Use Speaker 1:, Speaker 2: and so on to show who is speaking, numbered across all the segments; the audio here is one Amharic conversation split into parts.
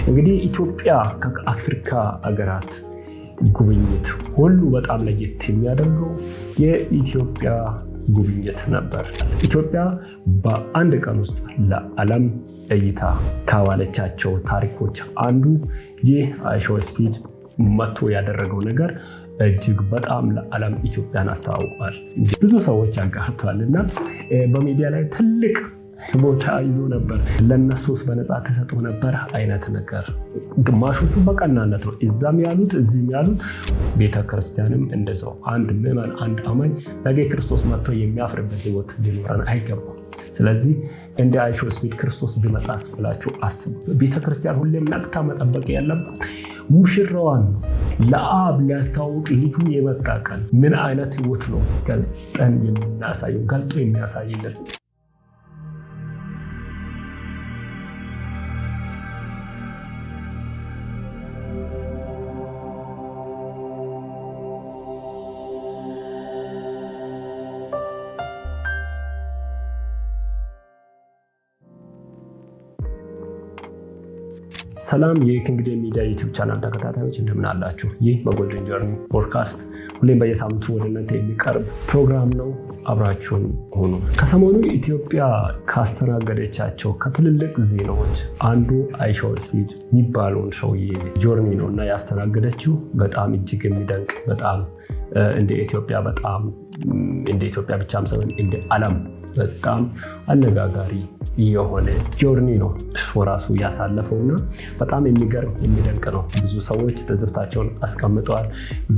Speaker 1: እንግዲህ ኢትዮጵያ ከአፍሪካ ሀገራት ጉብኝት ሁሉ በጣም ለየት የሚያደርገው የኢትዮጵያ ጉብኝት ነበር። ኢትዮጵያ በአንድ ቀን ውስጥ ለዓለም እይታ ካዋለቻቸው ታሪኮች አንዱ ይህ አይሾስፒድ መጥቶ ያደረገው ነገር እጅግ በጣም ለዓለም ኢትዮጵያን አስተዋውቋል። ብዙ ሰዎች ያጋርቷል እና በሚዲያ ላይ ትልቅ ቦታ ይዞ ነበር። ለነሱስ በነፃ ተሰጥቶ ነበር አይነት ነገር። ግማሾቹ በቀናነት ነው እዛም ያሉት እዚህም ያሉት። ቤተክርስቲያንም እንደዛው አንድ ምዕመን አንድ አማኝ ነገ ክርስቶስ መጥቶ የሚያፍርበት ህይወት ሊኖረን አይገባም። ስለዚህ እንደ አይሾስፒድ ክርስቶስ ቢመጣስ ብላችሁ አስቡ። ቤተክርስቲያን ሁሌም ነቅታ መጠበቅ ያለባት ሙሽራዋን ነው። ለአብ ሊያስተዋውቅ ልጁ የመጣ ቀን ምን አይነት ህይወት ነው ገልጠን የምናሳየው ገልጦ የሚያሳይልን። ሰላም የኪንግደም ሚዲያ ዩቲዩብ ቻናል ተከታታዮች እንደምን አላችሁ? ይህ በጎልደን ጆርኒ ፖድካስት ሁሌም በየሳምንቱ ወደ እናንተ የሚቀርብ ፕሮግራም ነው። አብራችሁን ሁኑ። ከሰሞኑ ኢትዮጵያ ካስተናገደቻቸው ከትልልቅ ዜናዎች አንዱ አይሾስፒድ የሚባለውን ሰውዬ ጆርኒ ነው እና ያስተናገደችው በጣም እጅግ የሚደንቅ በጣም እንደ ኢትዮጵያ ብቻም ሳይሆን እንደ ዓለም በጣም አነጋጋሪ የሆነ ጆርኒ ነው እሱ ራሱ ያሳለፈውና በጣም የሚገርም የሚደንቅ ነው። ብዙ ሰዎች ትዝብታቸውን አስቀምጠዋል፣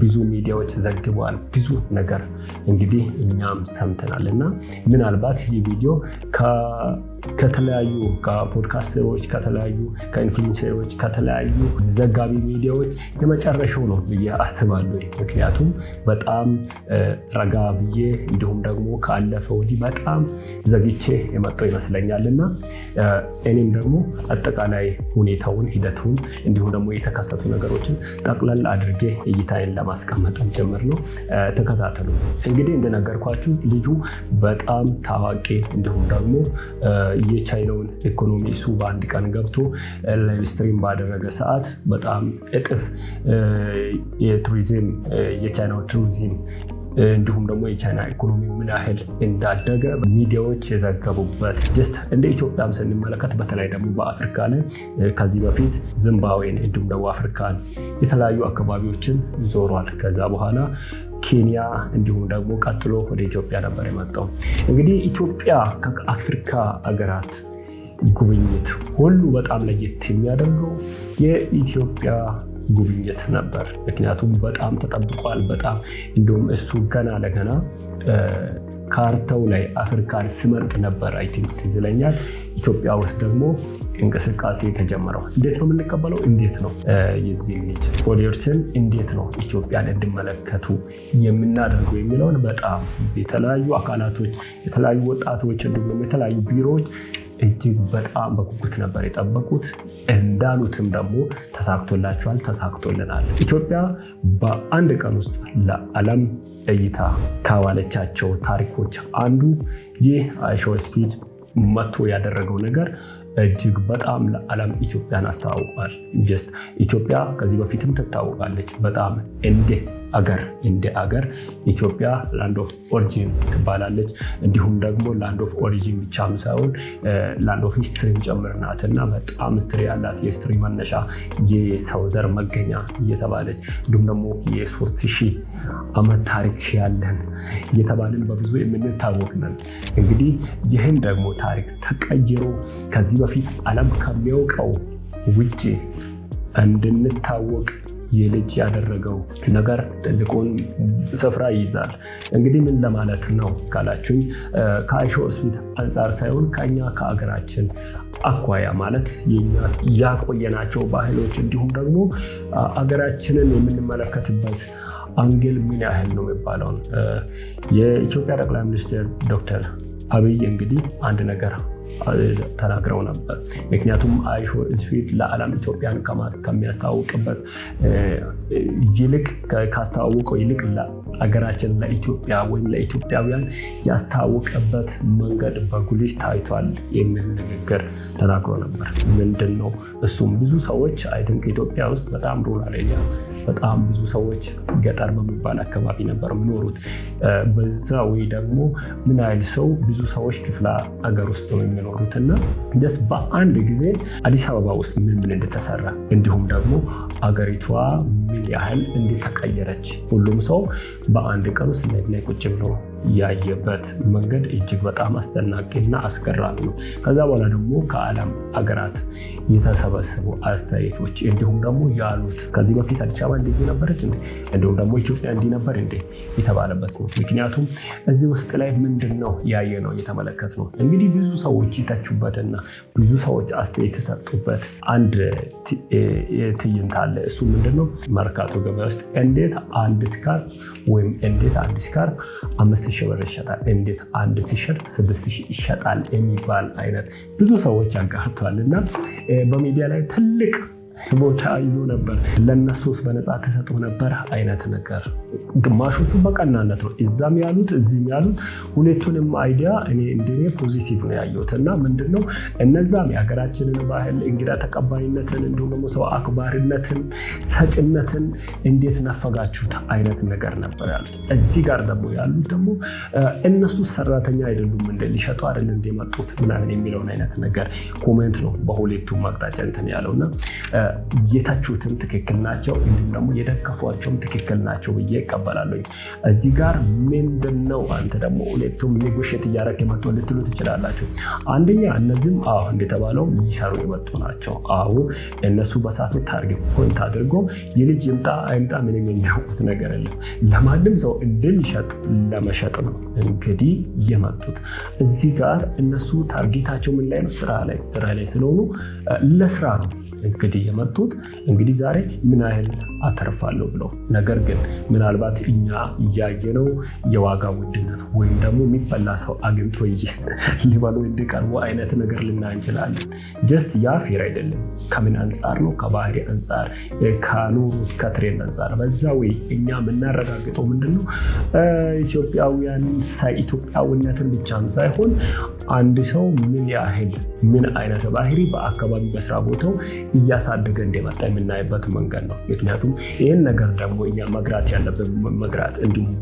Speaker 1: ብዙ ሚዲያዎች ዘግበዋል፣ ብዙ ነገር እንግዲህ እኛም ሰምተናል እና ምናልባት ይህ ቪዲዮ ከተለያዩ ከፖድካስተሮች ከተለያዩ ከኢንፍሉዌንሰሮች ከተለያዩ ዘጋቢ ሚዲያዎች የመጨረሻው ነው ብዬ አስባለሁ። ምክንያቱም በጣም ረጋ ብዬ እንዲሁም ደግሞ ካለፈ ወዲህ በጣም ዘግቼ የመጣው ይመስለኛል እና እኔም ደግሞ አጠቃላይ ሁኔታውን ሂደቱን እንዲሁም ደግሞ የተከሰቱ ነገሮችን ጠቅለል አድርጌ እይታዬን ለማስቀመጥም ጭምር ነው። ተከታተሉ። እንግዲህ እንደነገርኳችሁ ልጁ በጣም ታዋቂ እንዲሁም ደግሞ የቻይናውን ኢኮኖሚ እሱ በአንድ ቀን ገብቶ ላይቭ ስትሪም ባደረገ ሰዓት በጣም እጥፍ የቻይናው ቱሪዝም እንዲሁም ደግሞ የቻይና ኢኮኖሚ ምን ያህል እንዳደገ ሚዲያዎች የዘገቡበት ጀስት እንደ ኢትዮጵያም ስንመለከት በተለይ ደግሞ በአፍሪካ ላይ ከዚህ በፊት ዚምባብዌን እንዲሁም ደቡብ አፍሪካን የተለያዩ አካባቢዎችን ዞሯል። ከዛ በኋላ ኬንያ እንዲሁም ደግሞ ቀጥሎ ወደ ኢትዮጵያ ነበር የመጣው። እንግዲህ ኢትዮጵያ ከአፍሪካ ሀገራት ጉብኝት ሁሉ በጣም ለየት የሚያደርገው የኢትዮጵያ ጉብኝት ነበር። ምክንያቱም በጣም ተጠብቋል። በጣም እንዲሁም እሱ ገና ለገና ካርታው ላይ አፍሪካን ስመርጥ ነበር። አይ ቲንክ ትዝ ይለኛል። ኢትዮጵያ ውስጥ ደግሞ እንቅስቃሴ የተጀመረው እንዴት ነው የምንቀበለው፣ እንዴት ነው የዚህ ልጅ ፎሎወርስን እንዴት ነው ኢትዮጵያን እንዲመለከቱ የምናደርገው የሚለውን በጣም የተለያዩ አካላቶች የተለያዩ ወጣቶች እንዲሁም የተለያዩ ቢሮዎች እጅግ በጣም በጉጉት ነበር የጠበቁት። እንዳሉትም ደግሞ ተሳክቶላቸዋል፣ ተሳክቶልናል። ኢትዮጵያ በአንድ ቀን ውስጥ ለዓለም እይታ ካዋለቻቸው ታሪኮች አንዱ ይህ አይሾስፒድ መጥቶ ያደረገው ነገር እጅግ በጣም ለዓለም ኢትዮጵያን አስተዋውቋል። ጀስት ኢትዮጵያ ከዚህ በፊትም ትታወቃለች በጣም እንደ አገር ኢትዮጵያ ላንድ ኦፍ ኦሪጂን ትባላለች። እንዲሁም ደግሞ ላንድ ኦፍ ኦሪጂን ብቻም ሳይሆን ላንድ ኦፍ ሂስትሪም ጭምር ናት እና በጣም ሂስትሪ ያላት የሂስትሪ መነሻ የሰው ዘር መገኛ እየተባለች እንዲሁም ደግሞ የ3000 ዓመት ታሪክ ያለን እየተባልን በብዙ የምንታወቅ ነን። እንግዲህ ይህን ደግሞ ታሪክ ተቀይሮ ከዚህ በፊት ዓለም ከሚያውቀው ውጭ እንድንታወቅ የልጅ ያደረገው ነገር ትልቁን ስፍራ ይይዛል። እንግዲህ ምን ለማለት ነው ካላችሁኝ ከአይሾስፒድ አንጻር ሳይሆን ከኛ ከአገራችን አኳያ ማለት ያቆየናቸው ባህሎች እንዲሁም ደግሞ አገራችንን የምንመለከትበት አንግል ምን ያህል ነው የሚባለውን የኢትዮጵያ ጠቅላይ ሚኒስትር ዶክተር አብይ እንግዲህ አንድ ነገር ተናግረው ነበር። ምክንያቱም አይሾስፒድ ለዓለም ኢትዮጵያን ከሚያስተዋውቅበት ይልቅ ካስተዋወቀው ይልቅ አገራችን ለኢትዮጵያ ወይም ለኢትዮጵያውያን ያስተዋወቀበት መንገድ በጉልህ ታይቷል የሚል ንግግር ተናግሮ ነበር። ምንድን ነው እሱም? ብዙ ሰዎች አይ ቲንክ ኢትዮጵያ ውስጥ በጣም ሩራል ኤሪያ፣ በጣም ብዙ ሰዎች ገጠር በሚባል አካባቢ ነበር የሚኖሩት። በዛ ወይ ደግሞ ምን ያህል ሰው ብዙ ሰዎች ክፍለ ሀገር ውስጥ ነው የሚኖሩት እና በአንድ ጊዜ አዲስ አበባ ውስጥ ምን እንደተሰራ እንዲሁም ደግሞ አገሪቷ ምን ያህል እንደተቀየረች ሁሉም ሰው በአንድ ቀን ውስጥ ላይ ቁጭ ብሎ ያየበት መንገድ እጅግ በጣም አስደናቂና አስገራሚ ነው። ከዛ በኋላ ደግሞ ከዓለም ሀገራት የተሰበሰቡ አስተያየቶች እንዲሁም ደግሞ ያሉት ከዚህ በፊት አዲስ አበባ እንደዚህ ነበረች እንዴ፣ እንዲሁም ደግሞ ኢትዮጵያ እንዲህ ነበር እንዴ የተባለበት ነው። ምክንያቱም እዚህ ውስጥ ላይ ምንድን ነው ያየ ነው የተመለከት ነው። እንግዲህ ብዙ ሰዎች የተቹበትና ብዙ ሰዎች አስተያየት የሰጡበት አንድ ትዕይንት አለ። እሱ ምንድን ነው? መርካቶ ገበያ ውስጥ እንዴት አንድ ስካርፕ ወይም እንዴት አንድ ስካርፕ 5,000 ብር ይሸጣል፣ እንዴት አንድ ቲሸርት 6,000 ይሸጣል የሚባል አይነት ብዙ ሰዎች ያጋርተዋል እና በሚዲያ ላይ ትልቅ ቦታ ይዞ ነበር። ለነሱስ በነፃ ተሰጥቶ ነበር አይነት ነገር። ግማሾቹ በቀናነት ነው እዛም ያሉት እዚህም ያሉት። ሁለቱንም አይዲያ እኔ እንደኔ ፖዚቲቭ ነው ያየሁት እና ምንድነው እነዛም የሀገራችንን ባህል እንግዳ ተቀባይነትን እንዲሁም ደግሞ ሰው አክባሪነትን ሰጭነትን እንዴት ነፈጋችሁት አይነት ነገር ነበር ያሉት። እዚህ ጋር ደግሞ ያሉት ደግሞ እነሱ ሰራተኛ አይደሉም እንደ ሊሸጡ አይደል እንደመጡት ምናምን የሚለውን አይነት ነገር ኮሜንት ነው በሁለቱም አቅጣጫ እንትን ያለውና የታችሁትም ትክክል ናቸው እንዲሁም ደግሞ የደከፏቸውም ትክክል ናቸው ብዬ እቀበላለሁ። እዚህ ጋር ምንድነው አንተ ደግሞ ሁለቱም ኔጎሽየት እያደረግ የመጡ ልትሉ ትችላላችሁ። አንደኛ እነዚህም እንደተባለው ሊሰሩ የመጡ ናቸው። እነሱ በሳቱ ታርጌት ፖይንት አድርጎ የልጅ ይምጣ አይምጣ ምንም የሚያውቁት ነገር የለም። ለማንም ሰው እንደሚሸጥ ለመሸጥ ነው እንግዲህ የመጡት። እዚህ ጋር እነሱ ታርጌታቸው ምን ላይ ነው? ስራ ላይ ስለሆኑ ለስራ ነው እንግዲህ የመጡት። እንግዲህ ዛሬ ምን ያህል አተርፋለሁ ብለው ነገር ግን ምናልባት እኛ እያየነው የዋጋ ውድነት ወይም ደግሞ የሚበላ ሰው አግኝቶ ሊበሉ እንዲቀርቡ አይነት ነገር ልናይ እንችላለን። ጀስት ያ ፌር አይደለም። ከምን አንጻር ነው? ከባህሪ አንጻር፣ ከኑሩት ከትሬንድ አንጻር። በዛ ወይ እኛ የምናረጋግጠው ምንድነው ኢትዮጵያውያን ኢትዮጵያዊነትን ብቻም ሳይሆን አንድ ሰው ምን ያህል ምን አይነት ባህሪ በአካባቢ በስራ ቦታው እያሳደገ እንደመጣ የምናይበት መንገድ ነው። ምክንያቱም ይህን ነገር ደግሞ እኛ መግራት ያለብን መግራት እንዲሁም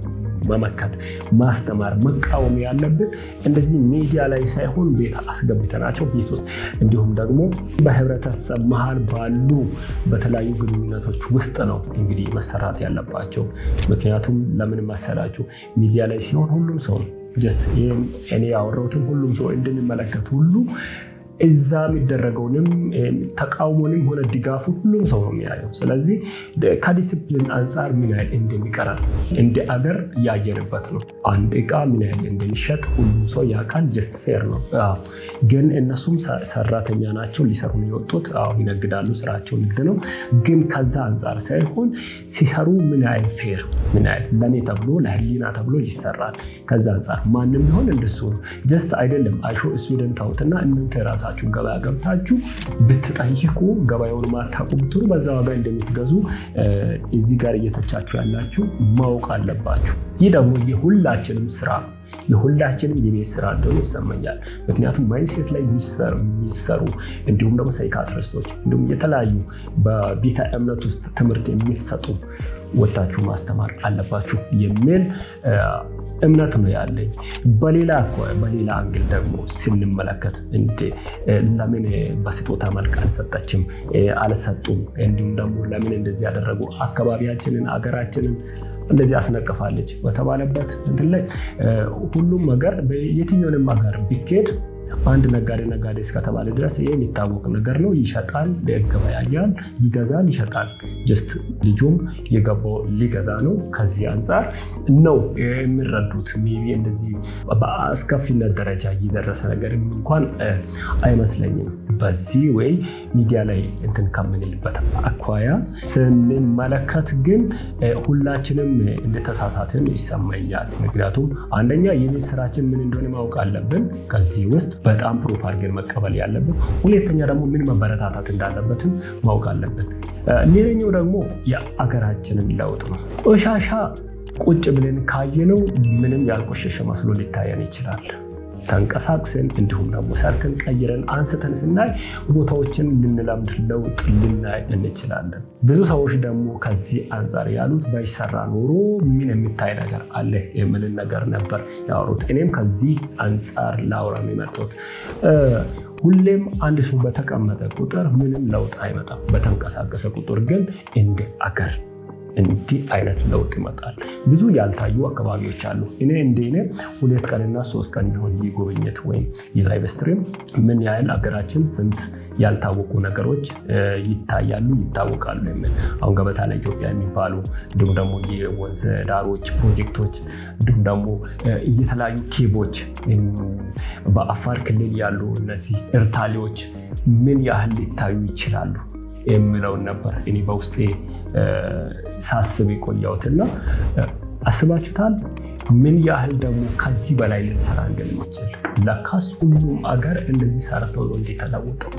Speaker 1: መመከት፣ ማስተማር፣ መቃወም ያለብን እንደዚህ ሚዲያ ላይ ሳይሆን ቤት አስገብተናቸው ቤት ውስጥ እንዲሁም ደግሞ በህብረተሰብ መሀል ባሉ በተለያዩ ግንኙነቶች ውስጥ ነው እንግዲህ መሰራት ያለባቸው። ምክንያቱም ለምን መሰላችሁ? ሚዲያ ላይ ሲሆን ሁሉም ሰው ጀስት እኔ ያወራሁትን ሁሉም ሰው እንድንመለከት ሁሉ እዛ የሚደረገውንም ተቃውሞንም ሆነ ድጋፉ ሁሉም ሰው ነው የሚያየው። ስለዚህ ከዲስፕሊን አንጻር ምን ያህል እንደሚቀራል እንደ አገር ያየንበት ነው። አንድ እቃ ምን ያህል እንደሚሸጥ ሁሉም ሰው ያውቃል። ጀስት ፌር ነው። ግን እነሱም ሰራተኛ ናቸው፣ ሊሰሩ ነው የወጡት። ይነግዳሉ፣ ስራቸው ንግድ ነው። ግን ከዛ አንጻር ሳይሆን ሲሰሩ ምን ያህል ፌር፣ ምን ያህል ለእኔ ተብሎ ለህሊና ተብሎ ይሰራል። ከዛ አንጻር ማንም ቢሆን እንደሱ ነው። ጀስት አይደለም አይሾ ስዊድን ታውትና እናንተ ራሳችሁን ገበያ ገብታችሁ ብትጠይቁ ገበያውን ማታውቁ ብትሉ በዛ ዋጋ እንደምትገዙ እዚህ ጋር እየተቻችሁ ያላችሁ ማወቅ አለባችሁ። ይህ ደግሞ የሁላችንም ስራ የሁላችንም የቤት ስራ እንደሆነ ይሰማኛል። ምክንያቱም ማይንድሴት ላይ የሚሰሩ እንዲሁም ደግሞ ሳይካትሪስቶች እንዲሁም የተለያዩ በቤተ እምነት ውስጥ ትምህርት የሚሰጡ ወጣችሁ ማስተማር አለባችሁ የሚል እምነት ነው ያለኝ። በሌላ አንግል ደግሞ ስንመለከት ለምን በስጦታ መልክ አልሰጠችም አልሰጡም፣ እንዲሁም ደግሞ ለምን እንደዚህ ያደረጉ አካባቢያችንን አገራችንን እንደዚህ አስነቅፋለች በተባለበት እንትን ላይ ሁሉም ነገር የትኛውንም ሀገር ቢኬድ አንድ ነጋዴ እስከተባለ ድረስ ይሄ የሚታወቅ ነገር ነው። ይሸጣል፣ ገበያያል፣ ይገዛል፣ ይሸጣል። ጀስት ልጁም የገባው ሊገዛ ነው። ከዚህ አንጻር ነው የሚረዱት። ሜቢ እንደዚህ በአስከፊነት ደረጃ እየደረሰ ነገር እንኳን አይመስለኝም። በዚህ ወይ ሚዲያ ላይ እንትን ከምንልበት አኳያ ስንመለከት ግን ሁላችንም እንደተሳሳትን ይሰማኛል። ምክንያቱም አንደኛ የቤት ስራችን ምን እንደሆነ ማወቅ አለብን። ከዚህ ውስጥ በጣም ፕሩፍ አድርገን መቀበል ያለብን። ሁለተኛ ደግሞ ምን መበረታታት እንዳለበትም ማወቅ አለብን። ሌላኛው ደግሞ የአገራችንን ለውጥ ነው። ቆሻሻ ቁጭ ብለን ካየነው ምንም ያልቆሸሸ መስሎ ሊታየን ይችላል። ተንቀሳቅሰን እንዲሁም ደግሞ ሰርተን ቀይረን አንስተን ስናይ ቦታዎችን ልንለምድ ለውጥ ልናይ እንችላለን። ብዙ ሰዎች ደግሞ ከዚህ አንጻር ያሉት ባይሰራ ኖሮ ምን የሚታይ ነገር አለ የሚል ነገር ነበር ያወሩት። እኔም ከዚህ አንጻር ላውራ የመጣሁት ሁሌም አንድ ሰው በተቀመጠ ቁጥር ምንም ለውጥ አይመጣም። በተንቀሳቀሰ ቁጥር ግን እንደ አገር እንዲህ አይነት ለውጥ ይመጣል። ብዙ ያልታዩ አካባቢዎች አሉ። እኔ 2 ቀንና 3 ቀን ቢሆን ጉብኝት ወይም የላይቭ ስትሪም ምን ያህል አገራችን ስንት ያልታወቁ ነገሮች ይታወቃሉ የሚል አሁን ገበታ ለኢትዮጵያ የሚባሉ እንዲሁም ደግሞ የወንዝ ዳሮች ፕሮጀክቶች እንዲሁም ደግሞ የተለያዩ ኬቮች በአፋር ክልል ያሉ እነዚህ ኤርታሌዎች ምን ያህል ሊታዩ ይችላሉ የሚለውን ነበር እኔ በውስጤ ሳስብ የቆየሁትና አስባችሁታል? ምን ያህል ደግሞ ከዚህ በላይ ልንሰራ እንደምንችል ለካስ ሁሉም አገር እንደዚህ ሰርተው ነው እንደተለወጠው።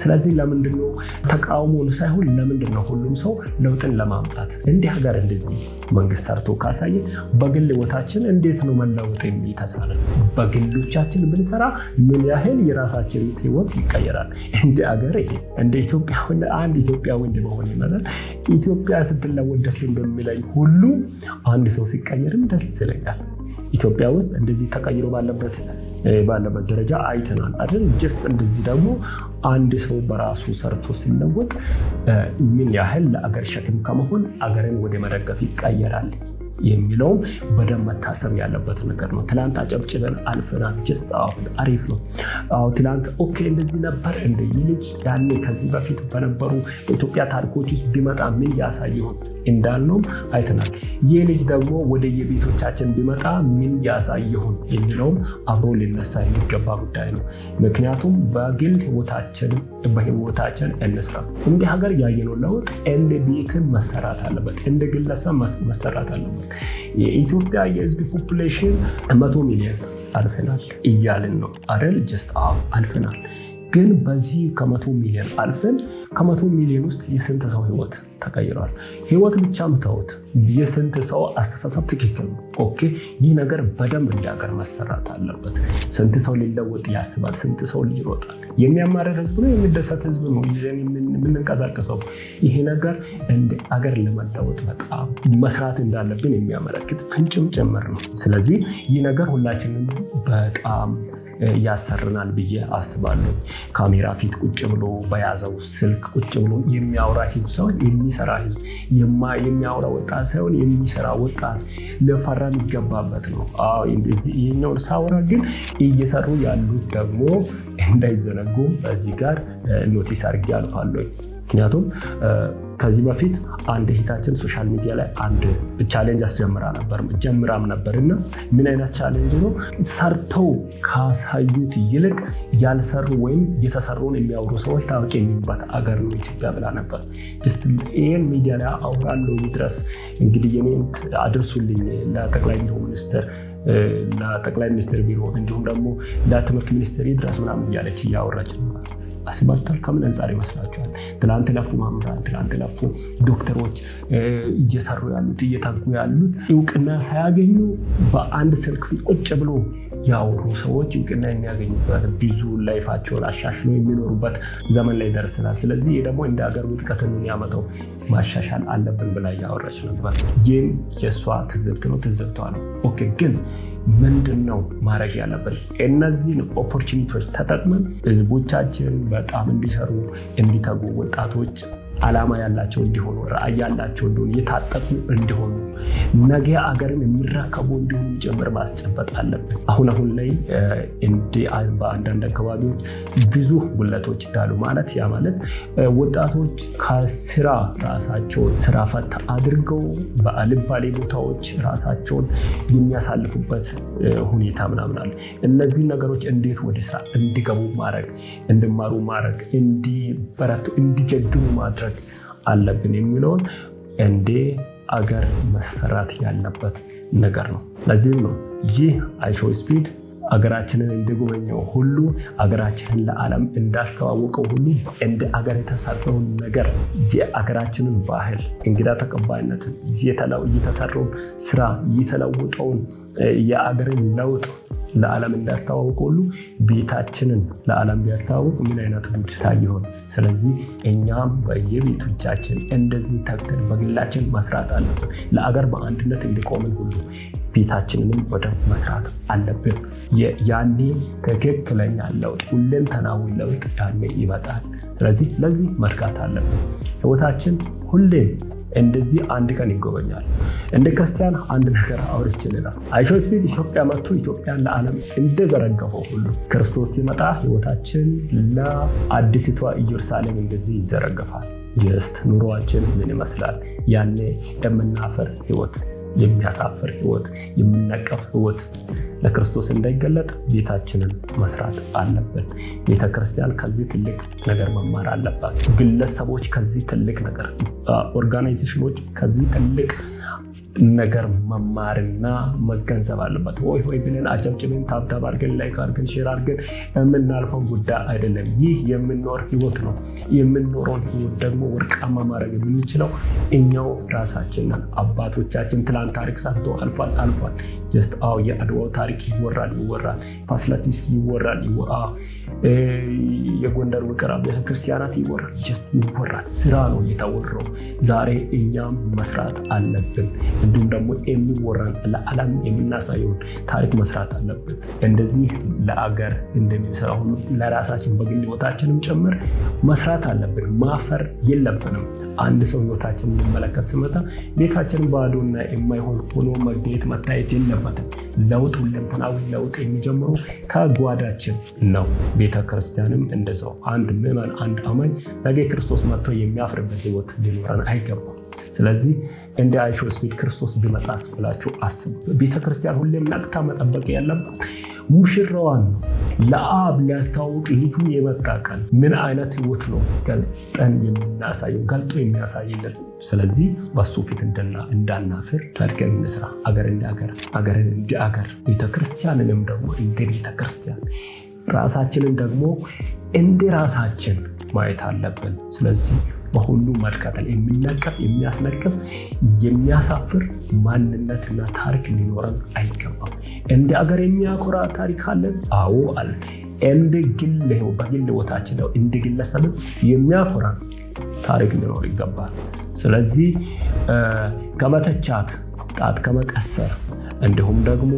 Speaker 1: ስለዚህ ለምንድነው ተቃውሞን ሳይሆን ለምንድነው ሁሉም ሰው ለውጥን ለማምጣት እንዲህ ሀገር እንደዚህ መንግስት ሰርቶ ካሳየ በግል ህይወታችን እንዴት ነው መለወጥ የሚተሳነ? በግሎቻችን ብንሰራ ምን ያህል የራሳችን ህይወት ይቀየራል። እንደ አገር ይሄ እንደ ኢትዮጵያ አንድ ኢትዮጵያዊ እንደመሆን ይመጣል። ኢትዮጵያ ስትለወጥ ደስ እንደሚለኝ ሁሉ አንድ ሰው ሲቀየርም ደስ ይለኛል። ኢትዮጵያ ውስጥ እንደዚህ ተቀይሮ ባለበት ደረጃ አይተናል አይደል? ጀስት እንደዚህ ደግሞ አንድ ሰው በራሱ ሰርቶ ሲለወጥ ምን ያህል ለአገር ሸክም ከመሆን አገርን ወደ መደገፍ ይቀየራል የሚለውም በደንብ መታሰብ ያለበት ነገር ነው። ትላንት አጨብጭበን አልፈናል። ጀስት አሁን አሪፍ ነው። ትላንት ኦኬ እንደዚህ ነበር እንደ ልጅ ያኔ ከዚህ በፊት በነበሩ የኢትዮጵያ ታሪኮች ውስጥ ቢመጣ ምን ያሳየው እንዳልነው አይተናል። ይህ ልጅ ደግሞ ወደ የቤቶቻችን ቢመጣ ምን ያሳየው የሚለውም አብሮ ሊነሳ የሚገባ ጉዳይ ነው። ምክንያቱም በግል ህይወታችን እንስራ። እንደ ሀገር ያየነው ለውጥ እንደ ቤትን መሰራት አለበት፣ እንደ ግለሰብ መሰራት አለበት። የኢትዮጵያ የህዝብ ፖፑሌሽን 100 ሚሊዮን አልፈናል እያልን ነው አይደል? ጀስት አልፈናል። ግን በዚህ ከ100 ሚሊዮን አልፈን ከ100 ሚሊዮን ውስጥ የስንት ሰው ህይወት ተቀይሯል? ህይወት ብቻም ተውት፣ የስንት ሰው አስተሳሰብ ትክክል ነው? ኦኬ፣ ይህ ነገር በደንብ እንዲያገር መሰራት አለበት። ስንት ሰው ሊለወጥ ያስባል? ስንት ሰው ይሮጣል? የሚያማረር ህዝብ ነው? የሚደሰት ህዝብ ነው ይዘን የምንንቀሳቀሰው? ይሄ ነገር እንደ አገር ለመለወጥ በጣም መስራት እንዳለብን የሚያመለክት ፍንጭም ጭምር ነው። ስለዚህ ይህ ነገር ሁላችንም በጣም ያሰርናል ብዬ አስባለሁ። ካሜራ ፊት ቁጭ ብሎ በያዘው ስልክ ቁጭ ብሎ የሚያወራ ህዝብ ሳይሆን የሚሰራ ህዝብ፣ የሚያወራ ወጣት ሳይሆን የሚሰራ ወጣት ለፈራም ይገባበት ነው። ይሄኛውን ሳወራ ግን እየሰሩ ያሉት ደግሞ እንዳይዘነጉ በዚህ ጋር ኖቲስ አድርጌ አልፋለሁ። ምክንያቱም ከዚህ በፊት አንድ እህታችን ሶሻል ሚዲያ ላይ አንድ ቻሌንጅ ጀምራም ነበርና ምን አይነት ቻሌንጅ ነው? ሰርተው ካሳዩት ይልቅ ያልሰሩ ወይም የተሰሩን የሚያወሩ ሰዎች ታዋቂ የሚሆኑበት አገር ነው ኢትዮጵያ ብላ ነበር። ይህን ሚዲያ ላይ አውራለሁ ይድረስ እንግዲህ የኔን አድርሱልኝ ለጠቅላይ ሚኒስትር ቢሮ እንዲሁም ደግሞ ለትምህርት ሚኒስትር ይድረስ ምናምን እያለች እያወራች ነበር። አስባችኋል? ከምን አንጻር ይመስላችኋል? ትላንት ለፉ መምህራን፣ ትላንት ለፉ ዶክተሮች እየሰሩ ያሉት እየታጉ ያሉት እውቅና ሳያገኙ በአንድ ስልክ ፊት ቁጭ ብሎ ያወሩ ሰዎች እውቅና የሚያገኙበት ብዙ ላይፋቸውን አሻሽለው የሚኖሩበት ዘመን ላይ ደርሰናል። ስለዚህ ይህ ደግሞ እንደ ሀገር ውጥቀትን የሚያመጣው ማሻሻል አለብን ብላ ያወራች ነበር። ይህም የእሷ ትዝብቷ ነው። ኦኬ፣ ግን ምንድነው ማድረግ ያለብን? እነዚህን ኦፖርቹኒቲዎች ተጠቅመን ህዝቦቻችን በጣም እንዲሰሩ እንዲተጉ፣ ወጣቶች ዓላማ ያላቸው እንዲሆኑ፣ ራዕይ ያላቸው እንዲሆኑ፣ የታጠቁ እንዲሆኑ፣ ነገ አገርን የሚረከቡ እንዲሆኑ ጭምር ማስጨበጥ አለብን። አሁን ላይ በአንዳንድ አካባቢዎች ብዙ ጉለቶች ይታሉ። ያ ማለት ወጣቶች ከስራ ራሳቸውን ስራ ፈት አድርገው በአልባሌ ቦታዎች ራሳቸውን የሚያሳልፉበት ሁኔታ ምናምን አለ። እነዚህ ነገሮች እንዴት ወደ ስራ እንዲገቡ ማድረግ፣ እንዲማሩ ማድረግ፣ እንዲበረቱ፣ እንዲጀግኑ ማድረግ አለብን የሚለውን እንደ አገር መሰራት ያለበት ነገር ነው። ለዚህም ነው ይህ አይሾው ስፒድ አገራችንን እንደጎበኘው ሁሉ አገራችንን ለዓለም እንዳስተዋወቀው ሁሉ እንደ አገር የተሰራውን ነገር የአገራችንን ባህል፣ እንግዳ ተቀባይነትን፣ የተሰራውን ስራ፣ የተለወጠውን የአገርን ለውጥ ለዓለም እንዳስተዋወቀው ሁሉ ቤታችንን ለዓለም ቢያስተዋውቅ ምን አይነት ጉድ ታይሆን። ስለዚህ እኛም በየቤቶቻችን እንደዚህ ተግተን በግላችን መስራት አለብን። ለአገር በአንድነት እንዲቆምን ሁሉ ቤታችንንም ወደ መስራት አለብን። ያኔ ትክክለኛ ለውጥ፣ ሁለንተናዊ ለውጥ ያኔ ይመጣል። ስለዚህ ለዚህ መትጋት አለብን። ህይወታችን ሁሌም እንደዚህ አንድ ቀን ይጎበኛል። እንደ ክርስቲያን አንድ ነገር አውርቼ ልላል። አይሾስፒድ ኢትዮጵያ መጥቶ ኢትዮጵያን ለዓለም እንደዘረገፈው ሁሉ ክርስቶስ ሲመጣ ህይወታችን ለአዲስቷ ኢየሩሳሌም እንደዚህ ይዘረገፋል። ኑሮአችን ምን ይመስላል? ያኔ የምናፈር ህይወት፣ የሚያሳፍር ህይወት፣ የምንነቀፍ ህይወት ለክርስቶስ እንዳይገለጥ ቤታችንን መስራት አለብን። ቤተክርስቲያን ከዚህ ትልቅ ነገር መማር አለባት። ግለሰቦች ከዚህ ትልቅ ነገር፣ ኦርጋናይዜሽኖች ከዚህ ትልቅ ነገር መማርና መገንዘብ አለበት። ሆይ ብለን አጨብጭበን ታብታብ አድርገን ላይክ አድርገን ሼር አድርገን የምናልፈው ጉዳይ አይደለም። ይህ የምንኖር ህይወት ነው። የምንኖረውን ህይወት ደግሞ ወርቃማ ማድረግ የምንችለው እኛው ራሳችን ነን። አባቶቻችን ትላንት ታሪክ ሰርቶ አልፏል። የአድዋው ታሪክ ይወራል። ፋሲለደስ ይወራል። የጎንደር ውቅር አብያተ ክርስቲያናት ይወራል። ስራ ነው እየተወራው። ዛሬ እኛም መስራት አለብን። እንዲሁም ደግሞ የሚወራን ለዓለም የምናሳየውን ታሪክ መስራት አለብን። እንደዚህ ለአገር እንደሚሰራ ሁሉ ለራሳችን በግል ህይወታችንም ጭምር መስራት አለብን። ማፈር የለብንም። አንድ ሰው ህይወታችንን ሊመለከት ሲመጣ ቤታችን ባዶና የማይሆን ሆኖ መታየት የለበትም። ለውጥ፣ ሁለንተናዊ ለውጥ የሚጀምረው ከጓዳችን ነው። ቤተክርስቲያንም እንደዛው። አንድ ምዕመን፣ አንድ አማኝ ነገ ክርስቶስ መጥቶ የሚያፍርበት ህይወት ሊኖረን አይገባም። ስለዚህ እንደ አይሾስፒድ ክርስቶስ ቢመጣስ ብላችሁ አስቡ። ቤተክርስቲያን ሁሌም ነቅታ መጠበቅ ያለባት ሙሽራዋን ነው። ለአብ ሊያስተዋውቅ ልጁን የመጣ ቀን ምን አይነት ህይወት ነው ገልጠን የምናሳየው፣ ገልጦ የሚያሳይልን። ስለዚህ በሱ ፊት እንዳናፍር ታድገን እንስራ። አገር እንደ አገር፣ አገርን እንደ አገር፣ ቤተክርስቲያንንም ደግሞ እንደ ቤተክርስቲያን፣ ራሳችንን ደግሞ እንደ ራሳችን ማየት አለብን። ስለዚህ በሁሉ መከተል የሚነቀፍ፣ የሚያስነቅፍ፣ የሚያሳፍር ማንነትና ታሪክ ሊኖረን አይገባም። እንደ አገር የሚያኮራ ታሪክ አለን። አዎ አለ። በግል ህይወታችን ነው እንደ ግለሰብ የሚያኮራ ታሪክ ሊኖር ይገባል። ስለዚህ ከመተቻት፣ ጣት ከመቀሰር፣ እንዲሁም ደግሞ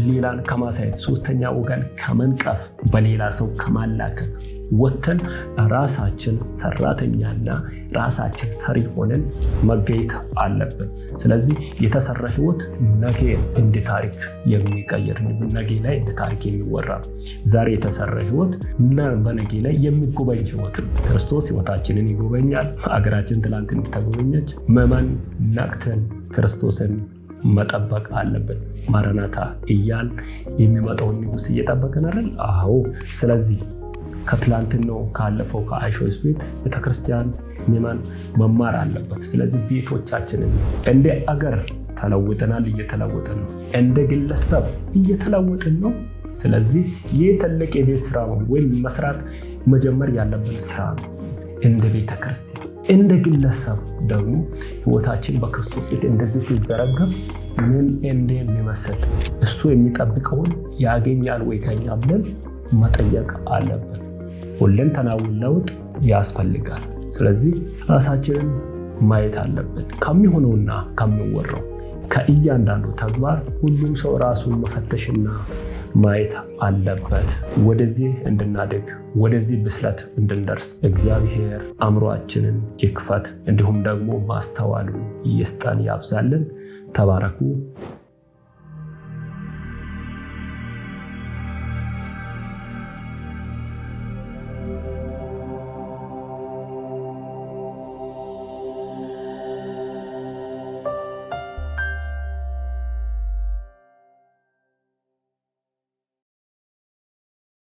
Speaker 1: ሌላን ከማሳየት፣ ሶስተኛ ወገን ከመንቀፍ፣ በሌላ ሰው ከማላከክ ወተን ራሳችን ሰራተኛና ራሳችን ሰሪ ሆነን መገኘት አለብን። ስለዚህ የተሰራ ህይወት ነገ እንደ ታሪክ የሚቀየር፣ ነገ ላይ እንደ ታሪክ የሚወራ፣ ዛሬ የተሰራ ህይወት በነገ ላይ የሚጎበኝ ህይወት ነው። ክርስቶስ ህይወታችንን ይጎበኛል። አገራችን ትላንት ተጎበኘች። ምዕመን ነቅተን ክርስቶስን መጠበቅ አለብን። ማራናታ እያል የሚመጣውን ንጉስ እየጠበቅን አይደል? አዎ። ስለዚህ ከትላንትናው ካለፈው ከአይሾስፒድ ቤተክርስቲያን ምዕመን መማር አለበት። ስለዚህ ቤቶቻችንን እንደ አገር ተለውጠናል፣ እየተለወጥን ነው። እንደ ግለሰብ እየተለወጥን ነው። ስለዚህ ይህ ትልቅ የቤት ስራ ነው፣ ወይም መስራት መጀመር ያለብን ስራ ነው። እንደ ቤተክርስቲያን፣ እንደ ግለሰብ ደግሞ ህይወታችን በክርስቶስ ፊት እንደዚህ ሲዘረገፍ ምን እንደሚመስል እሱ የሚጠብቀውን ያገኛል ወይ ከኛ ብለን መጠየቅ አለብን። ሁለንተናዊ ለውጥ ያስፈልጋል። ስለዚህ ራሳችንን ማየት አለብን። ከሚሆነውና ከሚወራው ከእያንዳንዱ ተግባር ሁሉም ሰው ራሱን መፈተሽና ማየት አለበት። ወደዚህ እንድናድግ፣ ወደዚህ ብስለት እንድንደርስ እግዚአብሔር አእምሯችንን ይክፈት፣ እንዲሁም ደግሞ ማስተዋሉን ይስጠን፣ ያብዛልን። ተባረኩ።